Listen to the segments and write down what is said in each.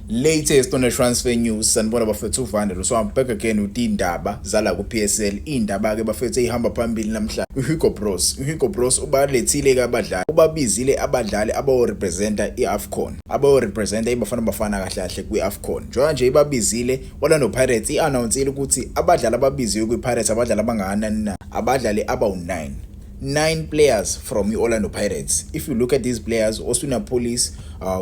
Latest on the transfer news sanibona bafethu uVandile so I'm back again with indaba zala ku PSL indaba ke bafethu ehamba phambili namhlanje uHugo Bros ubalethile ke abadlali ubabizile abadlali abawo representa iAfcon abawo representa ibafana kahle kahle kwiAfcon njengoba nje ibabizile Orlando Pirates iannounceile ukuthi abadlali ababiziwe kwiPirates abadlali abangakanani na abadlali abawu9 players from iOrlando Pirates. If you look at these players, Oswina Police,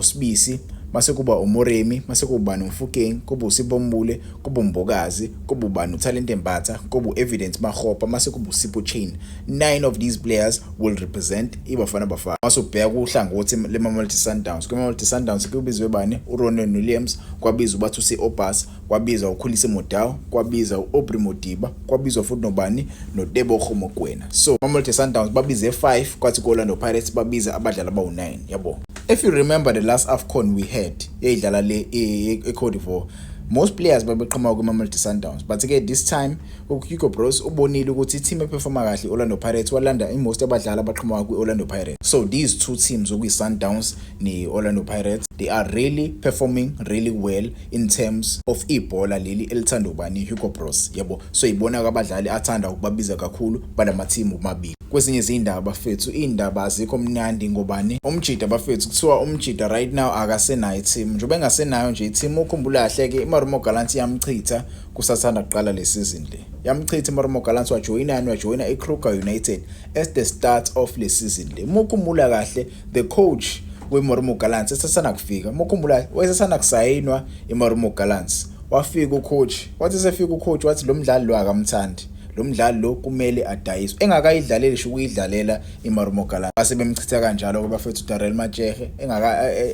Sbisi, mase kuba uMoremi, mase kuba uMfukeng, kuba uSibombule, kuba uMbokazi, kuba ubani uTalente Mbatha, kuba uEvidence Makgopa, mase kuba uSipho Chain. 9 of these players will represent iBafana Bafana. Mase ubheka uhlangothi leMamelodi Sundowns. KwiMamelodi Sundowns kubizwe bani uRonwen Williams, kwabizwa uBathusi Obas, kwabizwa uKhulise Modao, kwabizwa uAubrey Modiba, kwabizwa futhi nobani noTebogo Mokoena. So Mamelodi Sundowns babize 5 kwathi kuOrlando Pirates babiza abadlali abawu9 yabo. If you remember the last AFCON we had, eyidlala le eCote d'Ivoire, most players babeqhamuka kwiMamelodi Sundowns, but again this time uHugo Bros ubonile ukuthi team eperforma kahle Orlando Pirates walanda most abadlali abaqhamuka kwiOrlando Pirates. So these two teams okuyiSundowns neOrlando Pirates, they are really performing really well in terms of ibhola leli elithanda ubani Hugo Bros yabo. So ibona abadlali athanda ukubabiza kakhulu balama team omabili. Kwezinye izindaba bafethu indaba azikho mnandi ngobani umjida bafethu kuthiwa umjida right now akasenayo team njengoba engasenayo nje team ukhumbula kahle ke iMarumo Gallants yamchitha kusathanda kuqala le season le yamchitha iMarumo Gallants wajoina iKruger United as the start of le season le ukhumbula kahle the coach weMarumo Gallants esasana kufika ukhumbula wayesasana kusayinwa iMarumo Gallants wafika ucoach wathi sefika ucoach wathi lo mdlali lo akamthandi lo mdlali lo kumele adayiswe engakayidlaleli sho ukuyidlalela iMarumo Gallants base bemchitha kanjalo kuba fethu Darrell Matjege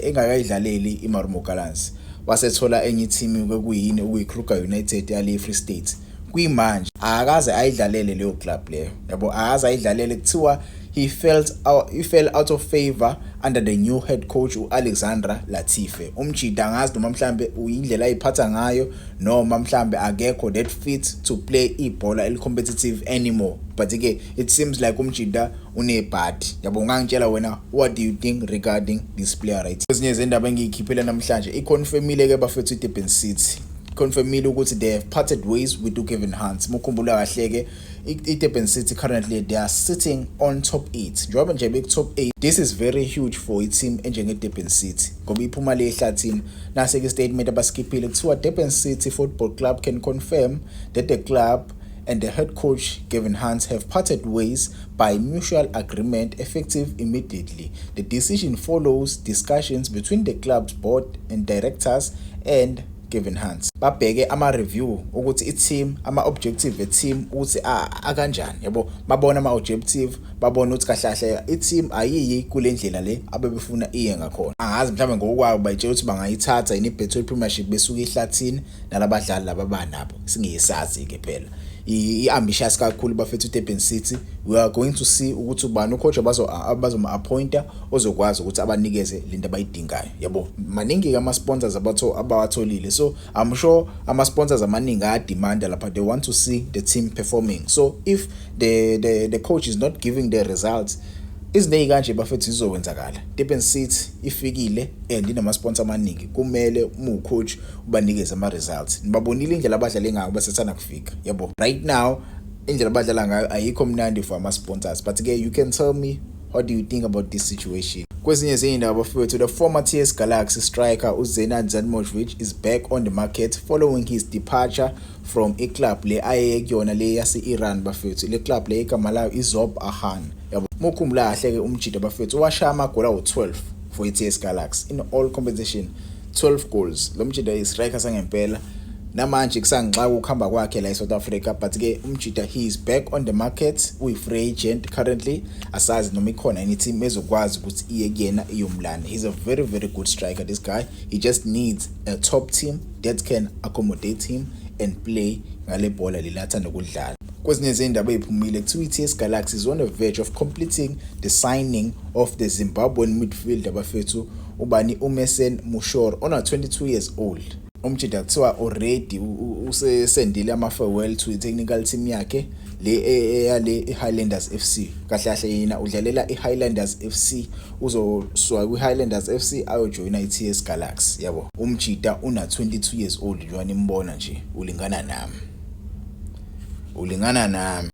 engakayidlaleli iMarumo Gallants wasethola enye team kwekuyini ukuyiKruger United yale Free State kuyimanje akaze ayidlalele leyo club leyo yabo akaze ayidlalele kuthiwa he fell out of favor under the new head coach uAlexandra Latife. Umjida angazi noma mhlambe uyindlela ayiphatha ngayo noma mhlambe akekho that fit to play ibhola competitive anymore. But again, it seems like umjida unebhadi. Yabo ngangitshela wena, what do you think regarding this player right? Kwezinye izindaba engiyikhiphela namhlanje iconfirmile ke bafethu iDurban City. Confirmile ukuthi they have parted ways with Kevin Hunt. Mukhumbula kahle ke iDurban City currently they are sitting on top 8. Njengoba nje bek top 8. This is very huge for a team enjenge Durban City. Ngoba iphuma le ehlathini nase ke statement abaskiphile kuthiwa Durban City Football Club can confirm that the club and the head coach Kevin Hunt have parted ways by mutual agreement effective immediately. The decision follows discussions between the club's board and directors and Kevin Hunt. Babheke ama review ukuthi i-team ama objective e-team ukuthi akanjani yabo babona ama objective babona ukuthi kahle i-team ayiyi kule ndlela le abebefuna iye ngakhona angazi mhlawumbe ngokwawo bayitshela ukuthi bangayithatha yini iBetway Premiership besuka ehlathini nalabadlali laba banabo singesazi ke phela i-ambitious kakhulu bafethu Durban City. We are going to see ukuthi ubani ucoach abazoma appointer ozokwazi ukuthi abanikeze lento abayidingayo yabo maningi ama sponsors abawatholile so I'm sure ama sponsors amaningi demand lapha they want to see the team performing. So if the coach is not giving the results izinto kanje bafethu izokwenzakala. Durban City ifikile and inama sponsor amaningi kumele coach ubanikeze ama results. Nibabonile indlela abadlala ngayo basethana kufika yabo right now indlela abadlala ngayo ayikho mnandi for ama sponsors but again you can tell me what do you think about this situation. Kwezinye izindaba bafethu the former TS Galaxy striker uZenad Zalmovic is back on the market following his departure from a club le aye kuyona le yase Iran bafethu le club le igama layo iZob Ahan yabo mukhumbula kahle ke umjida bafethu washaya amagoli awu12 for iTS Galaxy in all competition 12 goals. Lo mjida istriker sangempela namanje kusangixa ukuhamba kwakhe la eSouth Africa but ke umjida he is back on the market uyi free agent currently asazi noma ikhona any team ezokwazi ukuthi iye kuyena iyomlana. He's a very good striker this guy. He just needs a top team that can accommodate him and play ngale bhola lilathanda ukudlala. Kwezinye izindaba eziphumile kuthiwa iTS Galaxy is on the verge of completing the signing of the Zimbabwean midfielder bafethu ubani uMesen Mushoro on 22 years old. Umjida kuthiwa already usesendile ama-farewell to i-technical team yakhe le yale i-Highlanders FC. Kahle kahle yena udlalela i-Highlanders FC, uzosuka kwi-Highlanders FC ayojoyina i-TS Galaxy yabo. Umjida una 22 years old njengoba nimbona nje, ulingana nami.